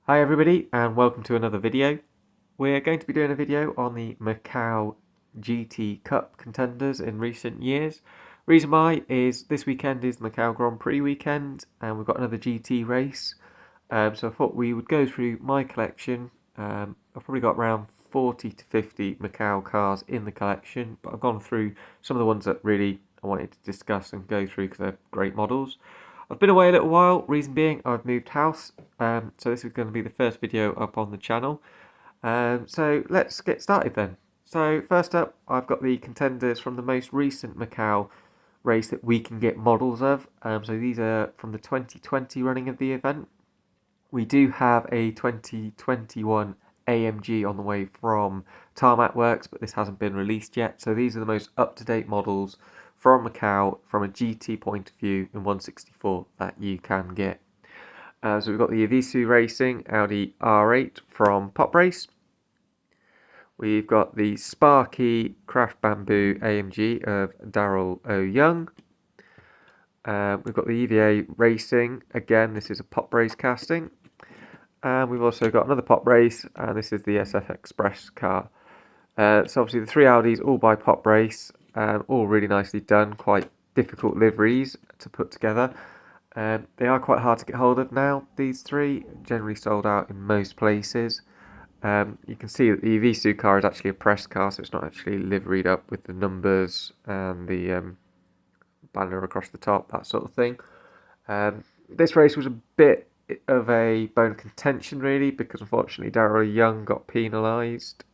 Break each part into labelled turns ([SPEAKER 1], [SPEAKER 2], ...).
[SPEAKER 1] Hi everybody and welcome to another video. We're going to be doing a video on the Macau GT Cup contenders in recent years. Reason why is this weekend is the Macau Grand Prix weekend and we've got another GT race. So I thought we would go through my collection. I've probably got around 40 to 50 Macau cars in the collection, but I've gone through some of the ones that really I wanted to discuss and go through because they're great models. I've been away a little while, reason being I've moved house, so this is going to be the first video up on the channel. So let's get started then. So first up, I've got the contenders from the most recent Macau race that we can get models of. So these are from the 2020 running of the event. We do have a 2021 AMG on the way from Tarmac Works, but this hasn't been released yet. So these are the most up-to-date models from Macau from a GT point of view in 164 that you can get. So we've got the Evisu Racing Audi R8 from Pop Race. We've got the Sparky Craft Bamboo AMG of Daryl O. Young. We've got the EVA Racing, again this is a Pop Race casting. And we've also got another Pop Race, and this is the SF Express car. So obviously the three Audis all by Pop Race, all really nicely done, quite difficult liveries to put together. They are quite hard to get hold of now, these three, generally sold out in most places. You can see that the Evisu car is actually a press car, so it's not actually liveried up with the numbers and the banner across the top, that sort of thing. This race was a bit of a bone of contention really, because unfortunately Daryl Young got penalised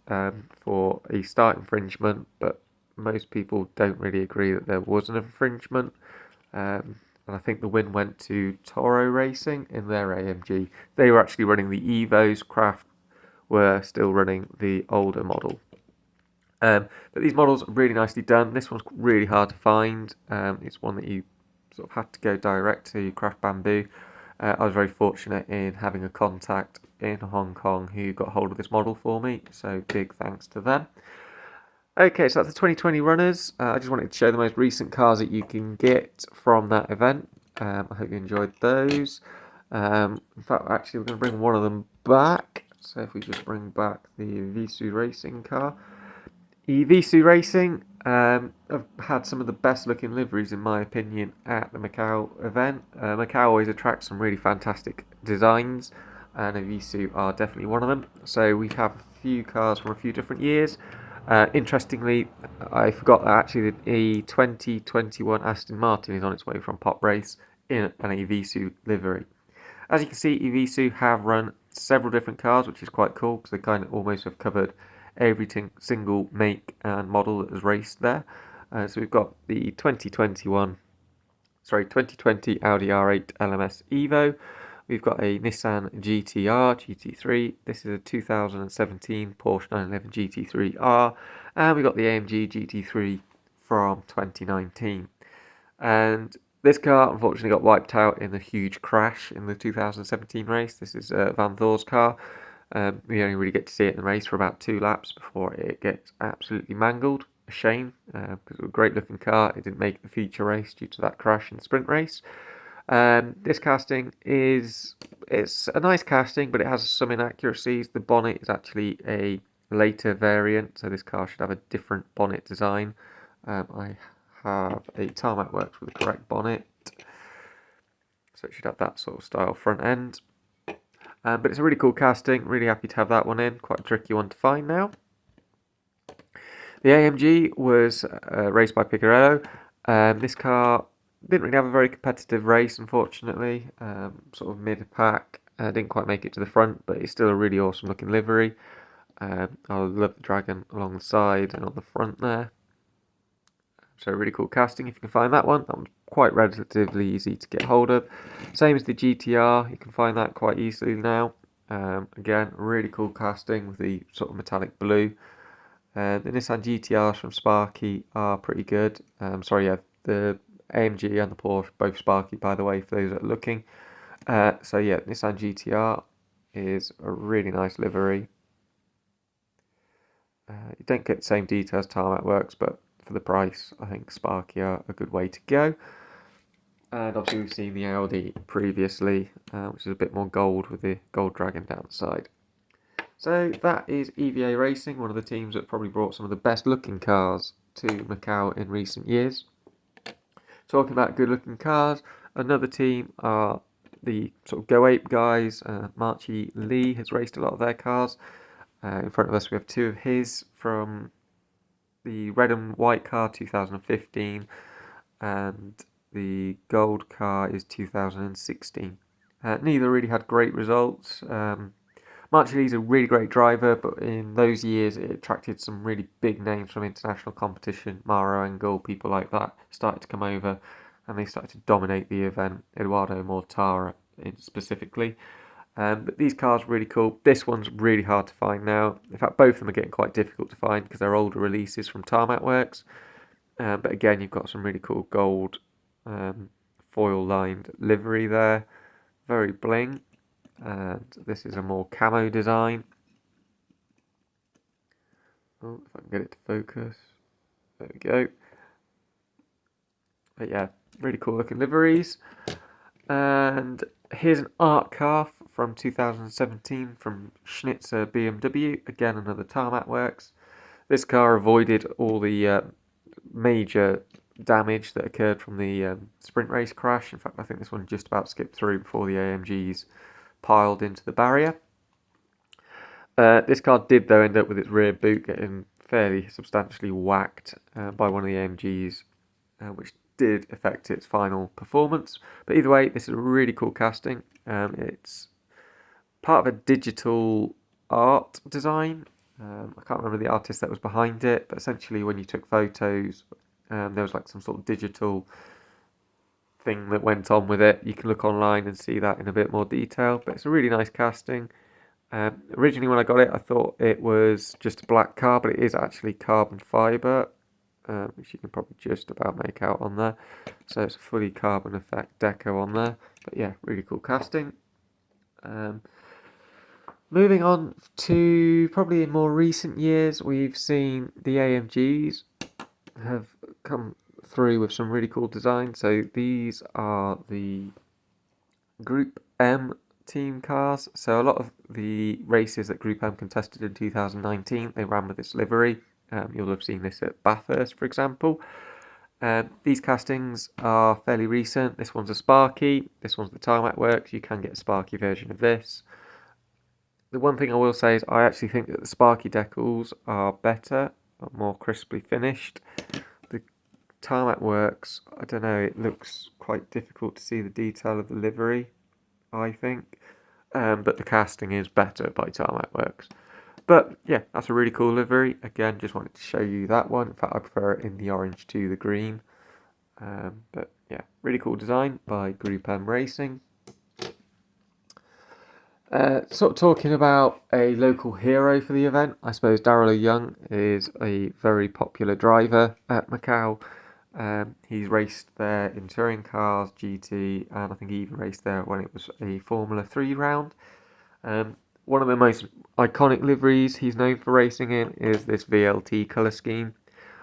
[SPEAKER 1] for a start infringement, but most people don't really agree that there was an infringement. And I think the win went to Toro Racing in their AMG. They were actually running the Evos. Craft were still running the older model. But these models are really nicely done. This one's really hard to find. It's one that you sort of had to go direct to Craft Bamboo. I was very fortunate in having a contact in Hong Kong who got hold of this model for me, so big thanks to them. Okay, so that's the 2020 runners. I just wanted to show the most recent cars that you can get from that event. I hope you enjoyed those. In fact, actually, we're going to bring one of them back. So if we just bring back the Evisu Racing car. Evisu Racing have had some of the best looking liveries in my opinion at the Macau event. Macau always attracts some really fantastic designs, and Evisu are definitely one of them. So we have a few cars from a few different years. Interestingly, I forgot that actually the 2021 Aston Martin is on its way from Pop Race in an Evisu livery. As you can see, Evisu have run several different cars, which is quite cool because they kind of almost have covered every single make and model that was raced there. So we've got the 2020 Audi R8 LMS Evo. We've got a Nissan GT-R GT3. This is a 2017 Porsche 911 GT3R, and we got the AMG GT3 from 2019. And this car unfortunately got wiped out in a huge crash in the 2017 race. This is Van Thor's car. We only really get to see it in the race for about 2 laps before it gets absolutely mangled. A shame, because it was a great looking car. It didn't make the feature race due to that crash in the sprint race. This casting it's a nice casting, but it has some inaccuracies. The bonnet is actually a later variant, so this car should have a different bonnet design. I have a Tarmac Works with the correct bonnet, so it should have that sort of style front end. But it's a really cool casting, really happy to have that one in, quite a tricky one to find now. The AMG was raced by Picarello. This car didn't really have a very competitive race, unfortunately, sort of mid-pack, didn't quite make it to the front, but it's still a really awesome looking livery. I love the dragon along the side and on the front there. So really cool casting if you can find that one. That one's quite relatively easy to get hold of. Same as the GTR, you can find that quite easily now. Again, really cool casting with the sort of metallic blue. The Nissan GTRs from Sparky are pretty good. The AMG and the Porsche, both Sparky by the way, for those that are looking. So yeah, Nissan GTR is a really nice livery. You don't get the same details Tarmac Works, but for the price, I think Sparky are a good way to go. And obviously we've seen the Audi previously, which is a bit more gold with the gold dragon down the side. So that is EVA Racing, one of the teams that probably brought some of the best looking cars to Macau in recent years. Talking about good looking cars, another team are the sort of Go Ape guys. Marchi Lee has raced a lot of their cars. In front of us we have two of his from the red and white car 2015, and the gold car is 2016. Neither really had great results. Marchi Lee's a really great driver, but in those years it attracted some really big names from international competition. Maro Engel, people like that started to come over, and they started to dominate the event. Eduardo Mortara specifically. But these cars are really cool. This one's really hard to find now. In fact, both of them are getting quite difficult to find because they're older releases from Tarmac Works. But again, you've got some really cool gold foil-lined livery there. Very bling. And this is a more camo design. Oh, if I can get it to focus. There we go. But yeah, really cool looking liveries. And here's an art car from 2017 from Schnitzer BMW. Again, another Tarmac Works. This car avoided all the major damage that occurred from the sprint race crash. In fact, I think this one just about skipped through before the AMGs piled into the barrier. This car did, though, end up with its rear boot getting fairly substantially whacked by one of the AMGs, which did affect its final performance. But either way, this is a really cool casting. It's part of a digital art design. I can't remember the artist that was behind it, but essentially when you took photos, there was like some sort of digital thing that went on with it. You can look online and see that in a bit more detail, but it's a really nice casting. Originally when I got it, I thought it was just a black car, but it is actually carbon fibre, which you can probably just about make out on there. So it's a fully carbon effect deco on there, but yeah, really cool casting. Moving on to probably in more recent years, we've seen the AMGs have come through with some really cool designs. So these are the Group M team cars. So a lot of the races that Group M contested in 2019, they ran with this livery. You'll have seen this at Bathurst, for example. These castings are fairly recent. This one's a Sparky. This one's the Tarmac Works. You can get a Sparky version of this. The one thing I will say is I actually think that the Sparky decals are better, more crisply finished. The Tarmac Works, I don't know, it looks quite difficult to see the detail of the livery, I think. But the casting is better by Tarmac Works. But yeah, that's a really cool livery. Again, just wanted to show you that one. In fact, I prefer it in the orange to the green. But yeah, really cool design by Group M Racing. Sort of talking about a local hero for the event, I suppose Darrell Young is a very popular driver at Macau. He's raced there in touring cars, GT, and I think he even raced there when it was a Formula 3 round. One of the most iconic liveries he's known for racing in is this VLT colour scheme,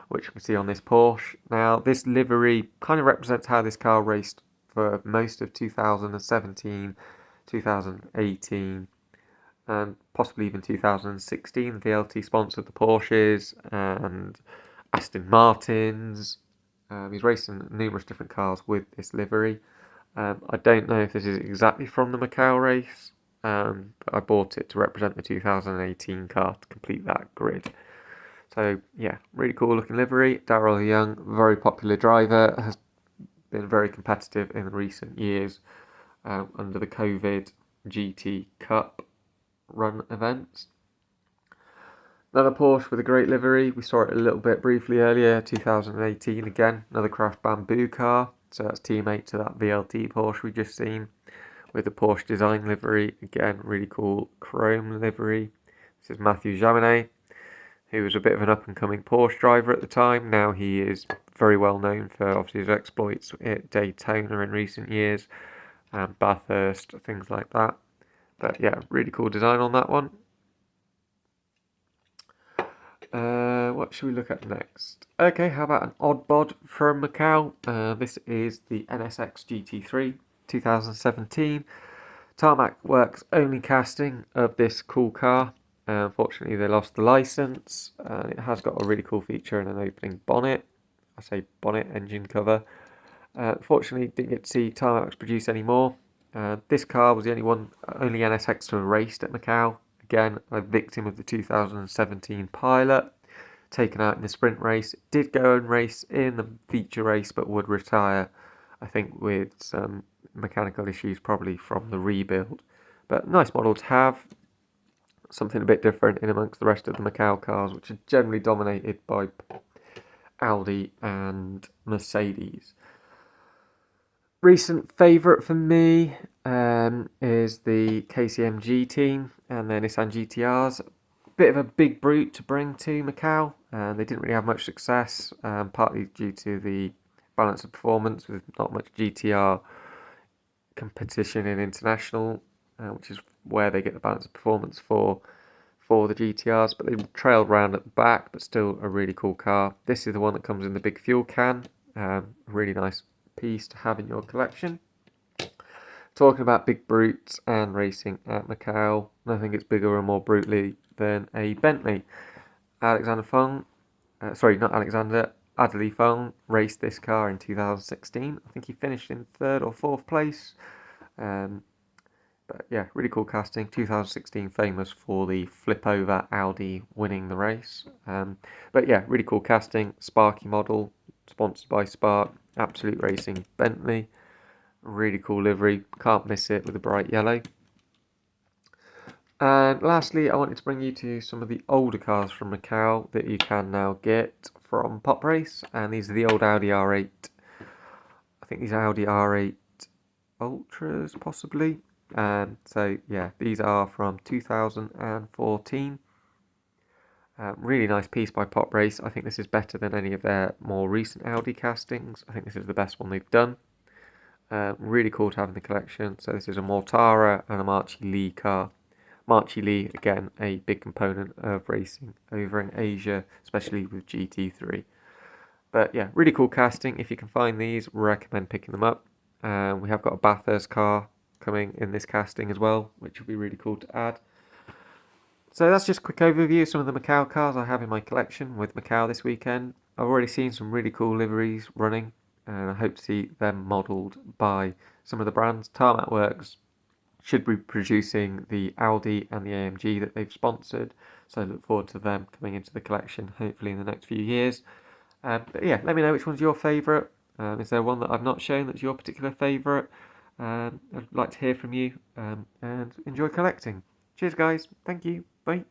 [SPEAKER 1] which you can see on this Porsche. Now, this livery kind of represents how this car raced for most of 2017, 2018, and possibly even 2016. VLT sponsored the Porsches and Aston Martins. He's racing numerous different cars with this livery. I don't know if this is exactly from the Macau race, but I bought it to represent the 2018 car to complete that grid. So yeah, really cool looking livery. Darrell Young, very popular driver, has been very competitive in recent years under the COVID GT Cup run events. Another Porsche with a great livery. We saw it a little bit briefly earlier, 2018 again. Another Craft Bamboo car. So that's teammate to that VLT Porsche we just seen with the Porsche design livery. Again, really cool chrome livery. This is Mathieu Jaminet, who was a bit of an up-and-coming Porsche driver at the time. Now he is very well known for obviously his exploits at Daytona in recent years, and Bathurst, things like that. But yeah, really cool design on that one. What should we look at next? Okay, how about an odd bod from Macau? This is the NSX GT3 2017. Tarmac Works only casting of this cool car. Unfortunately, they lost the license. It has got a really cool feature and an opening bonnet. I say bonnet, engine cover. Fortunately, didn't get to see Tarmac produce any more. This car was the only NSX to have raced at Macau. Again, a victim of the 2017 pilot, taken out in the sprint race. Did go and race in the feature race, but would retire, I think, with some mechanical issues, probably from the rebuild. But nice model to have. Something a bit different in amongst the rest of the Macau cars, which are generally dominated by Audi and Mercedes. Recent favourite for me is the KCMG team and their Nissan GTRs. Bit of a big brute to bring to Macau. They didn't really have much success, partly due to the balance of performance with not much GTR competition in international, which is where they get the balance of performance for the GTRs. But they trailed round at the back, but still a really cool car. This is the one that comes in the big fuel can. Really nice piece to have in your collection. Talking about big brutes and racing at Macau, nothing gets bigger and more brutally than a Bentley. Alexander Fung, not Alexander, Adderley Fung raced this car in 2016. I think he finished in 3rd or 4th place. But yeah, really cool casting. 2016 famous for the flip over Audi winning the race. But yeah, really cool casting. Sparky model, sponsored by Spark. Absolute Racing Bentley. Really cool livery. Can't miss it with the bright yellow. And lastly, I wanted to bring you to some of the older cars from Macau that you can now get from Pop Race. And these are the old Audi R8. I think these are Audi R8 Ultras, possibly. So yeah, these are from 2014. Really nice piece by Pop Race. I think this is better than any of their more recent Audi castings. I think this is the best one they've done. Really cool to have in the collection. So this is a Mortara and a Marchi Lee car. Marchi Lee, again, a big component of racing over in Asia, especially with GT3. But yeah, really cool casting. If you can find these, recommend picking them up. We have got a Bathurst car coming in this casting as well, which will be really cool to add. So that's just a quick overview of some of the Macau cars I have in my collection with Macau this weekend. I've already seen some really cool liveries running, and I hope to see them modelled by some of the brands. Tarmac Works should be producing the Audi and the AMG that they've sponsored, so I look forward to them coming into the collection hopefully in the next few years. But yeah, let me know which one's your favourite. Is there one that I've not shown that's your particular favourite? I'd like to hear from you, and enjoy collecting. Cheers guys, thank you, bye.